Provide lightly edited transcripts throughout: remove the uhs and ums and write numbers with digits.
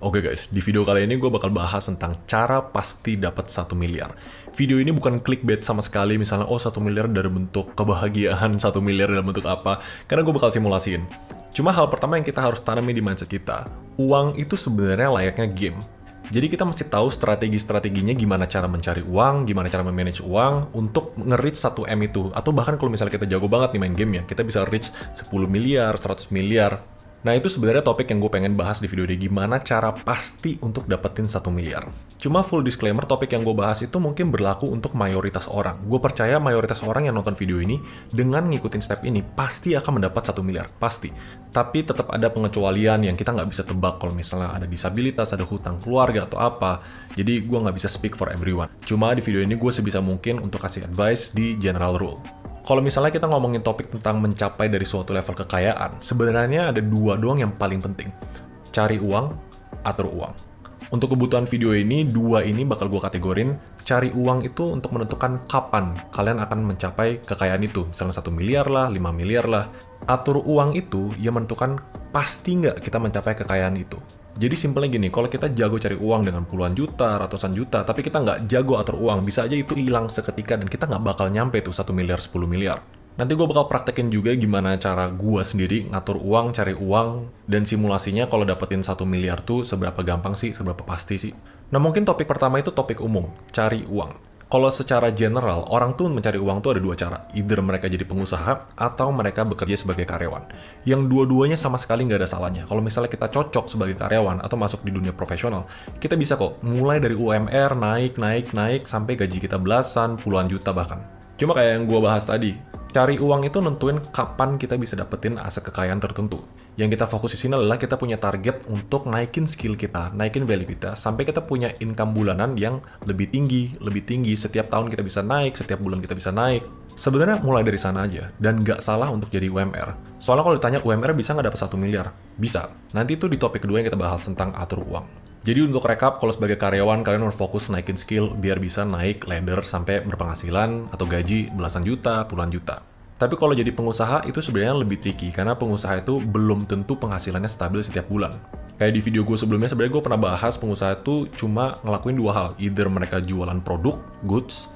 Oke guys, di video kali ini gue bakal bahas tentang cara pasti dapat 1 miliar. Video ini bukan clickbait sama sekali, misalnya oh 1 miliar dari bentuk kebahagiaan, 1 miliar dalam bentuk apa, karena gue bakal simulasiin. Cuma hal pertama yang kita harus tanami di mindset kita, uang itu sebenarnya layaknya game. Jadi kita mesti tahu strategi-strateginya gimana cara mencari uang, gimana cara memanage uang untuk nge-reach 1M itu. Atau bahkan kalau misalnya kita jago banget nih main game ya, kita bisa reach 10 miliar, 100 miliar. Nah itu sebenarnya topik yang gue pengen bahas di video ini, gimana cara pasti untuk dapetin 1 miliar. Cuma full disclaimer, topik yang gue bahas itu mungkin berlaku untuk mayoritas orang. Gue percaya mayoritas orang yang nonton video ini, dengan ngikutin step ini, pasti akan mendapat 1 miliar, pasti. Tapi tetap ada pengecualian yang kita nggak bisa tebak kalau misalnya ada disabilitas, ada hutang keluarga atau apa. Jadi gue nggak bisa speak for everyone. Cuma di video ini gue sebisa mungkin untuk kasih advice di general rule. Kalau misalnya kita ngomongin topik tentang mencapai dari suatu level kekayaan, sebenarnya ada dua doang yang paling penting. Cari uang, atur uang. Untuk kebutuhan video ini, dua ini bakal gue kategorin, cari uang itu untuk menentukan kapan kalian akan mencapai kekayaan itu. Misalnya 1 miliar lah, 5 miliar lah. Atur uang itu yang menentukan pasti nggak kita mencapai kekayaan itu. Jadi simpelnya gini, kalau kita jago cari uang dengan puluhan juta, ratusan juta, tapi kita nggak jago atur uang, bisa aja itu hilang seketika dan kita nggak bakal nyampe tuh 1 miliar, 10 miliar. Nanti gue bakal praktekin juga gimana cara gue sendiri ngatur uang, cari uang, dan simulasinya kalau dapetin 1 miliar tuh seberapa gampang sih, seberapa pasti sih. Nah mungkin topik pertama itu topik umum, cari uang. Kalau secara general, orang tuh mencari uang tuh ada dua cara. Either mereka jadi pengusaha, atau mereka bekerja sebagai karyawan. Yang dua-duanya sama sekali nggak ada salahnya. Kalau misalnya kita cocok sebagai karyawan, atau masuk di dunia profesional, kita bisa kok mulai dari UMR, naik, sampai gaji kita belasan, puluhan juta bahkan. Cuma kayak yang gue bahas tadi, cari uang itu nentuin kapan kita bisa dapetin aset kekayaan tertentu. Yang kita fokus di sini adalah kita punya target untuk naikin skill kita, naikin value kita, sampai kita punya income bulanan yang lebih tinggi, setiap tahun kita bisa naik, setiap bulan kita bisa naik. Sebenarnya mulai dari sana aja, dan nggak salah untuk jadi UMR. Soalnya kalau ditanya UMR bisa nggak dapat 1 miliar? Bisa. Nanti itu di topik kedua yang kita bahas tentang atur uang. Jadi untuk recap, kalau sebagai karyawan, kalian harus fokus naikin skill biar bisa naik ladder sampai berpenghasilan atau gaji belasan juta, puluhan juta. Tapi kalau jadi pengusaha, itu sebenarnya lebih tricky, karena pengusaha itu belum tentu penghasilannya stabil setiap bulan. Kayak di video gue sebelumnya, sebenarnya gue pernah bahas pengusaha itu cuma ngelakuin dua hal. Either mereka jualan produk, goods,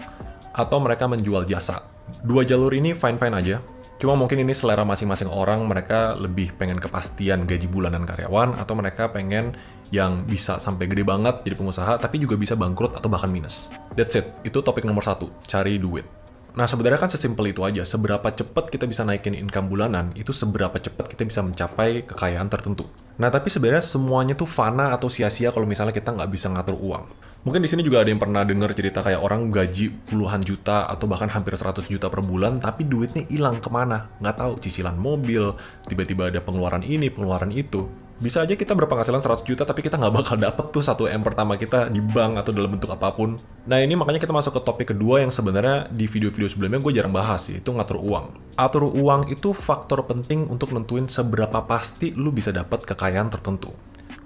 atau mereka menjual jasa. Dua jalur ini fine-fine aja. Cuma mungkin ini selera masing-masing orang, mereka lebih pengen kepastian gaji bulanan karyawan, atau mereka pengen yang bisa sampai gede banget jadi pengusaha, tapi juga bisa bangkrut atau bahkan minus. That's it, itu topik nomor 1, cari duit. Nah sebenarnya kan sesimpel itu aja, seberapa cepat kita bisa naikin income bulanan, itu seberapa cepat kita bisa mencapai kekayaan tertentu. Nah tapi sebenarnya semuanya tuh fana atau sia-sia kalau misalnya kita nggak bisa ngatur uang. Mungkin di sini juga ada yang pernah dengar cerita kayak orang gaji puluhan juta atau bahkan hampir 100 juta per bulan, tapi duitnya hilang kemana? Nggak tahu, cicilan mobil, tiba-tiba ada pengeluaran ini, pengeluaran itu. Bisa aja kita berpenghasilan 100 juta, tapi kita nggak bakal dapet tuh 1M pertama kita di bank atau dalam bentuk apapun. Nah ini makanya kita masuk ke topik kedua yang sebenarnya di video-video sebelumnya gue jarang bahas, yaitu ngatur uang. Atur uang itu faktor penting untuk nentuin seberapa pasti lu bisa dapat kekayaan tertentu.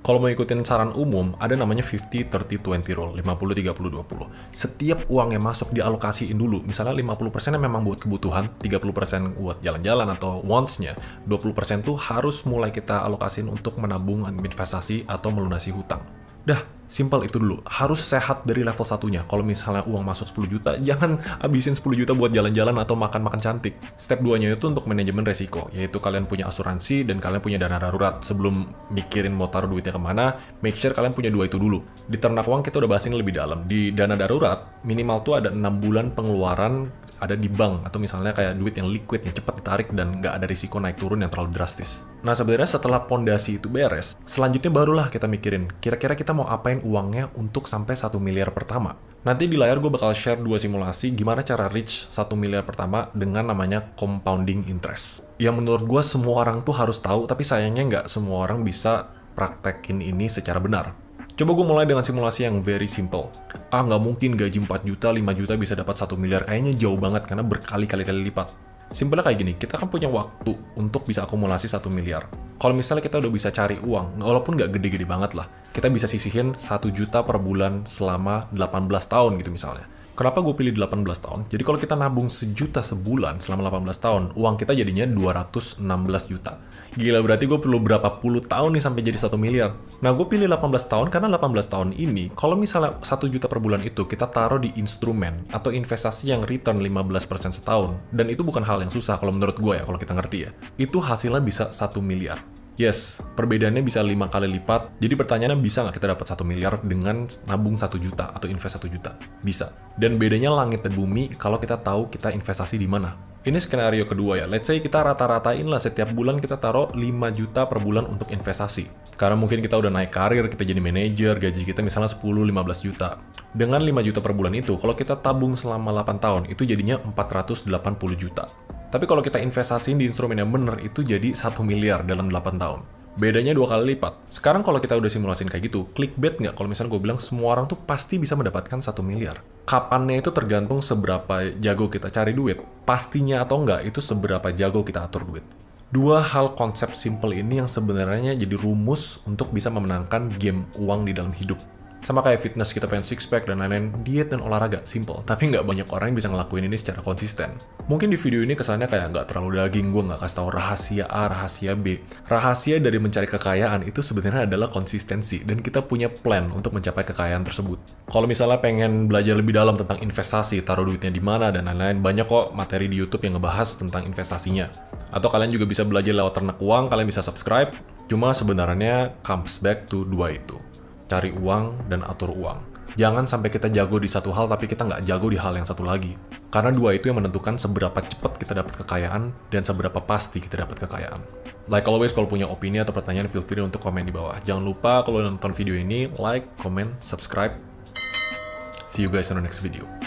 Kalau mau ikutin saran umum, ada namanya 50-30-20 rule, 50-30-20. Setiap uang yang masuk dialokasiin dulu, misalnya 50% memang buat kebutuhan, 30% buat jalan-jalan atau wants-nya, 20% tuh harus mulai kita alokasin untuk menabung, investasi, atau melunasi hutang. Dah, simpel itu dulu. Harus sehat dari level satunya. Kalau misalnya uang masuk 10 juta, jangan habisin 10 juta buat jalan-jalan atau makan-makan cantik. Step 2-nya itu untuk manajemen resiko, yaitu kalian punya asuransi dan kalian punya dana darurat. Sebelum mikirin mau taruh duitnya kemana, make sure kalian punya dua itu dulu. Di ternak uang kita udah bahas ini lebih dalam. Di dana darurat, minimal tuh ada 6 bulan pengeluaran ada di bank, atau misalnya kayak duit yang liquid, yang cepat ditarik dan nggak ada risiko naik turun yang terlalu drastis. Nah sebenarnya setelah pondasi itu beres, selanjutnya barulah kita mikirin, kira-kira kita mau apain uangnya untuk sampai 1 miliar pertama. Nanti di layar gue bakal share dua simulasi gimana cara reach 1 miliar pertama dengan namanya compounding interest. Yang menurut gue semua orang tuh harus tahu, tapi sayangnya nggak semua orang bisa praktekin ini secara benar. Coba gue mulai dengan simulasi yang very simple. Nggak mungkin gaji 4 juta, 5 juta bisa dapat 1 miliar. Kayaknya jauh banget karena berkali-kali lipat. Simpelnya kayak gini, kita kan punya waktu untuk bisa akumulasi 1 miliar. Kalau misalnya kita udah bisa cari uang, walaupun nggak gede-gede banget lah, kita bisa sisihin 1 juta per bulan selama 18 tahun gitu misalnya. Kenapa gue pilih 18 tahun? Jadi kalau kita nabung 1 juta sebulan selama 18 tahun, uang kita jadinya 216 juta. Gila, berarti gue perlu berapa puluh tahun nih sampai jadi 1 miliar. Nah, gue pilih 18 tahun karena 18 tahun ini, kalau misalnya 1 juta per bulan itu kita taruh di instrumen atau investasi yang return 15% setahun, dan itu bukan hal yang susah kalau menurut gue ya, kalau kita ngerti ya. Itu hasilnya bisa 1 miliar. Yes, perbedaannya bisa 5 kali lipat. Jadi pertanyaannya, bisa nggak kita dapat 1 miliar dengan nabung 1 juta atau invest 1 juta? Bisa. Dan bedanya langit dan bumi kalau kita tahu kita investasi di mana. Ini skenario kedua ya. Let's say kita rata-ratain lah setiap bulan kita taruh 5 juta per bulan untuk investasi. Karena mungkin kita udah naik karir, kita jadi manajer, gaji kita misalnya 10-15 juta. Dengan 5 juta per bulan itu, kalau kita tabung selama 8 tahun, itu jadinya 480 juta. Tapi kalau kita investasiin di instrumen yang bener, itu jadi 1 miliar dalam 8 tahun. Bedanya 2 kali lipat. Sekarang kalau kita udah simulasin kayak gitu, clickbait nggak kalau misalnya gue bilang semua orang tuh pasti bisa mendapatkan 1 miliar? Kapannya itu tergantung seberapa jago kita cari duit. Pastinya atau enggak, itu seberapa jago kita atur duit. Dua hal konsep simple ini yang sebenarnya jadi rumus untuk bisa memenangkan game uang di dalam hidup. Sama kayak fitness, kita pengen six pack dan lain-lain, diet dan olahraga, simple. Tapi nggak banyak orang yang bisa ngelakuin ini secara konsisten. Mungkin di video ini kesannya kayak nggak terlalu daging, gue nggak kasih tahu rahasia A, rahasia B. Rahasia dari mencari kekayaan itu sebenarnya adalah konsistensi, dan kita punya plan untuk mencapai kekayaan tersebut. Kalau misalnya pengen belajar lebih dalam tentang investasi, taruh duitnya di mana, dan lain-lain, banyak kok materi di YouTube yang ngebahas tentang investasinya. Atau kalian juga bisa belajar lewat ternak uang, kalian bisa subscribe. Cuma sebenarnya comes back to dua itu. Cari uang dan atur uang. Jangan sampai kita jago di satu hal tapi kita nggak jago di hal yang satu lagi. Karena dua itu yang menentukan seberapa cepat kita dapat kekayaan dan seberapa pasti kita dapat kekayaan. Like always, kalau punya opini atau pertanyaan, feel free untuk komen di bawah. Jangan lupa kalau nonton video ini, like, comment, subscribe. See you guys in the next video.